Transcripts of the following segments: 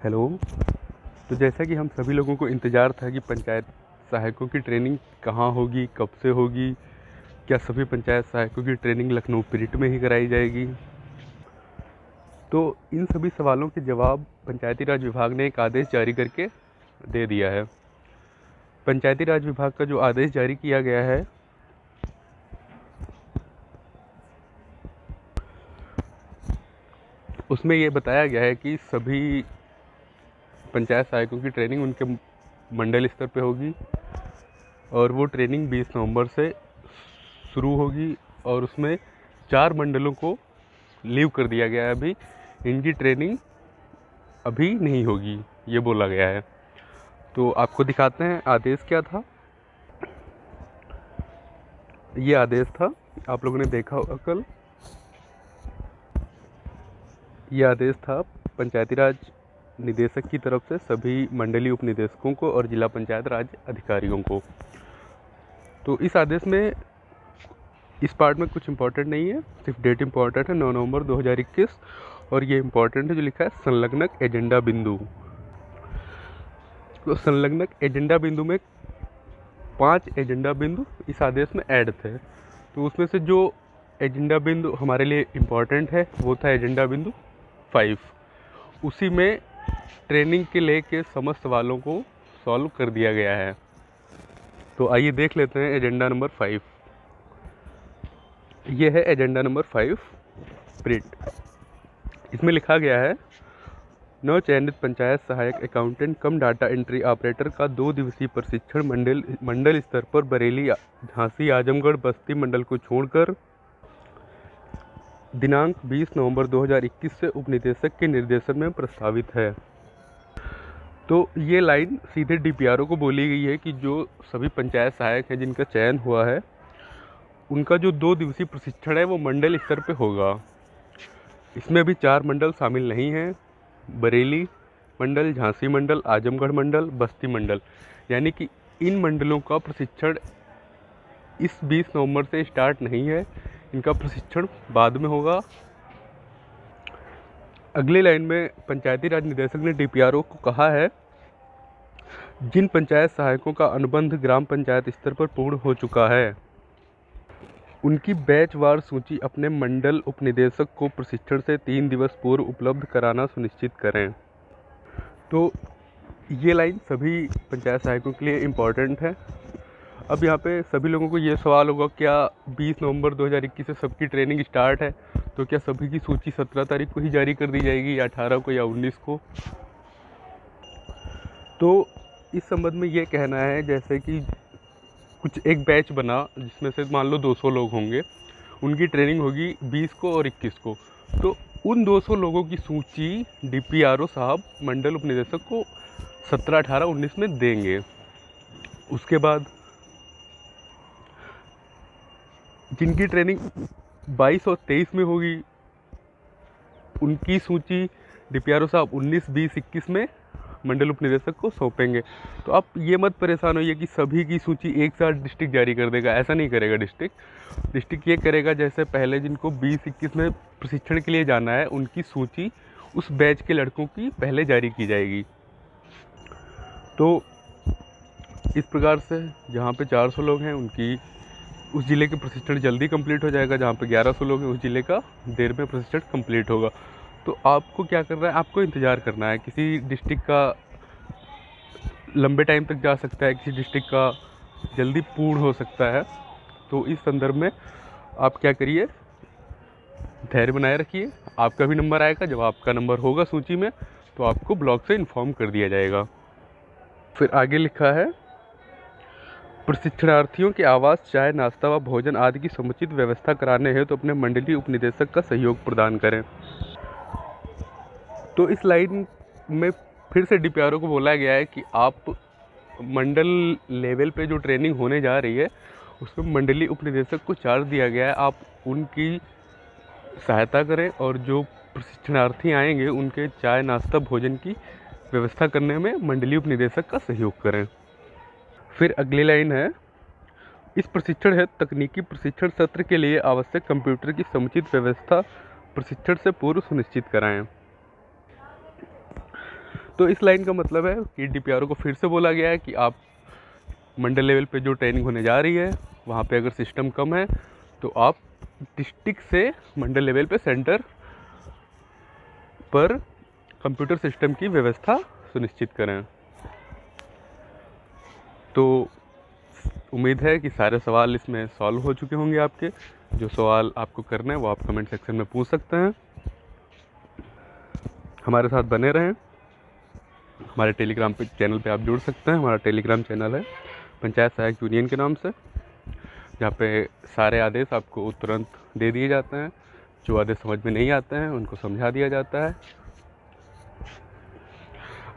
Hello. तो जैसा कि हम सभी लोगों को इंतज़ार था कि पंचायत सहायकों की ट्रेनिंग कहाँ होगी, कब से होगी, क्या सभी पंचायत सहायकों की ट्रेनिंग लखनऊ पिरिट में ही कराई जाएगी। तो इन सभी सवालों के जवाब पंचायती राज विभाग ने एक आदेश जारी करके दे दिया है। पंचायती राज विभाग का जो आदेश जारी किया गया है उसमें ये बताया गया है कि सभी पंचायत सहायकों की ट्रेनिंग उनके मंडल स्तर पे होगी और वो ट्रेनिंग 20 नवंबर से शुरू होगी और उसमें 4 मंडलों को लीव कर दिया गया है। अभी इनकी ट्रेनिंग अभी नहीं होगी, ये बोला गया है। तो आपको दिखाते हैं आदेश क्या था। ये आदेश था, आप लोगों ने देखा होगा कल। ये आदेश था पंचायती राज निदेशक की तरफ से सभी मंडलीय उप निदेशकों को और जिला पंचायत राज अधिकारियों को। तो इस आदेश में इस पार्ट में कुछ इम्पोर्टेंट नहीं है, सिर्फ डेट इम्पोर्टेंट है 9 नवंबर 2021 और ये इम्पोर्टेंट है जो लिखा है संलग्नक एजेंडा बिंदु। तो संलग्नक एजेंडा बिंदु में 5 एजेंडा बिंदु इस आदेश में ऐड थे। तो उसमें से जो एजेंडा बिंदु हमारे लिए इम्पोर्टेंट है वो था एजेंडा बिंदु 5। उसी में ट्रेनिंग के लेके समस्त सवालों को सॉल्व कर दिया गया है। तो आइए देख लेते हैं एजेंडा नंबर 5। ये है एजेंडा नंबर 5 प्रिंट। इसमें लिखा गया है नव चयनित पंचायत सहायक अकाउंटेंट कम डाटा एंट्री ऑपरेटर का 2 दिवसीय प्रशिक्षण मंडल स्तर पर बरेली, झांसी, आजमगढ़, बस्ती मंडल को छोड़कर दिनांक 20 नवंबर 2021 से उपनिदेशक के निर्देशन में प्रस्तावित है। तो ये लाइन सीधे डीपीआरओ को बोली गई है कि जो सभी पंचायत सहायक हैं जिनका चयन हुआ है उनका जो 2 दिवसीय प्रशिक्षण है वो मंडल स्तर पे होगा। इसमें अभी 4 मंडल शामिल नहीं हैं, बरेली मंडल, झांसी मंडल, आजमगढ़ मंडल, बस्ती मंडल। यानी कि इन मंडलों का प्रशिक्षण इस 20 नवंबर से स्टार्ट नहीं है, इनका प्रशिक्षण बाद में होगा। अगली लाइन में पंचायती राज निदेशक ने डीपीआरओ को कहा है जिन पंचायत सहायकों का अनुबंध ग्राम पंचायत स्तर पर पूर्ण हो चुका है उनकी बैचवार सूची अपने मंडल उपनिदेशक को प्रशिक्षण से 3 दिवस पूर्व उपलब्ध कराना सुनिश्चित करें। तो ये लाइन सभी पंचायत सहायकों के लिए इम्पॉर्टेंट है। अब यहाँ पे सभी लोगों को ये सवाल होगा, क्या 20 नवंबर 2021 से सबकी ट्रेनिंग स्टार्ट है, तो क्या सभी की सूची 17 तारीख को ही जारी कर दी जाएगी या 18 को या 19 को? तो इस संबंध में ये कहना है जैसे कि कुछ एक बैच बना जिसमें से मान लो 200 लोग होंगे, उनकी ट्रेनिंग होगी 20 को और 21 को। तो उन 200 लोगों की सूची डीपीआरओ साहब मंडल उपनिदेशक को 17, 18, 19 में देंगे। उसके बाद जिनकी ट्रेनिंग 22 और 23 में होगी उनकी सूची डीपीआरओ साहब 19, 20, 21 में मंडल उपनिदेशक को सौंपेंगे। तो आप ये मत परेशान होइए कि सभी की सूची एक साथ डिस्ट्रिक्ट जारी कर देगा, ऐसा नहीं करेगा। डिस्ट्रिक्ट ये करेगा जैसे पहले जिनको 20-21 में प्रशिक्षण के लिए जाना है उनकी सूची उस बैच के लड़कों की पहले जारी की जाएगी। तो इस प्रकार से जहाँ पे 400 लोग हैं उनकी उस ज़िले के प्रशिक्षण जल्दी कंप्लीट हो जाएगा, जहाँ पे 1100 लोग हैं उस ज़िले का देर में प्रशिक्षण कंप्लीट होगा। तो आपको क्या करना है, आपको इंतज़ार करना है। किसी डिस्ट्रिक्ट का लंबे टाइम तक जा सकता है, किसी डिस्ट्रिक्ट का जल्दी पूर्ण हो सकता है। तो इस संदर्भ में आप क्या करिए, धैर्य बनाए रखिए। आपका भी नंबर आएगा, जब आपका नंबर होगा सूची में तो आपको ब्लॉक से इन्फॉर्म कर दिया जाएगा। फिर आगे लिखा है प्रशिक्षणार्थियों के आवास, चाय, नाश्ता व भोजन आदि की समुचित व्यवस्था कराने हेतु तो अपने मंडलीय उपनिदेशक का सहयोग प्रदान करें। तो इस लाइन में फिर से डीपीआरओ को बोला गया है कि आप मंडल लेवल पे जो ट्रेनिंग होने जा रही है उसमें मंडलीय उपनिदेशक को चार्ज दिया गया है, आप उनकी सहायता करें और जो प्रशिक्षणार्थी आएंगे उनके चाय, नाश्ता, भोजन की व्यवस्था करने में मंडलीय उपनिदेशक का सहयोग करें। फिर अगली लाइन है इस प्रशिक्षण हेतु तकनीकी प्रशिक्षण सत्र के लिए आवश्यक कंप्यूटर की समुचित व्यवस्था प्रशिक्षण से पूर्व सुनिश्चित कराएं। तो इस लाइन का मतलब है कि DPRO को फिर से बोला गया है कि आप मंडल लेवल पे जो ट्रेनिंग होने जा रही है वहाँ पे अगर सिस्टम कम है तो आप डिस्ट्रिक्ट से मंडल लेवल पे सेंटर पर कंप्यूटर सिस्टम की व्यवस्था सुनिश्चित करें। तो उम्मीद है कि सारे सवाल इसमें सॉल्व हो चुके होंगे आपके। जो सवाल आपको करना है वो आप कमेंट सेक्शन में पूछ सकते हैं। हमारे साथ बने रहें। हमारे टेलीग्राम पे चैनल पे आप जुड़ सकते हैं। हमारा टेलीग्राम चैनल है पंचायत सहायक यूनियन के नाम से, जहाँ पे सारे आदेश आपको तुरंत दे दिए जाते हैं। जो आदेश समझ में नहीं आते हैं उनको समझा दिया जाता है।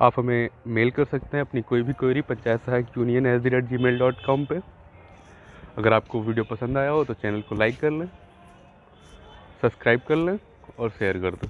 आप हमें मेल कर सकते हैं अपनी कोई भी क्वेरी पंचायत सहायक यूनियन @gmail.com पे। अगर आपको वीडियो पसंद आया हो तो चैनल को लाइक कर लें, सब्सक्राइब कर लें और शेयर कर दें।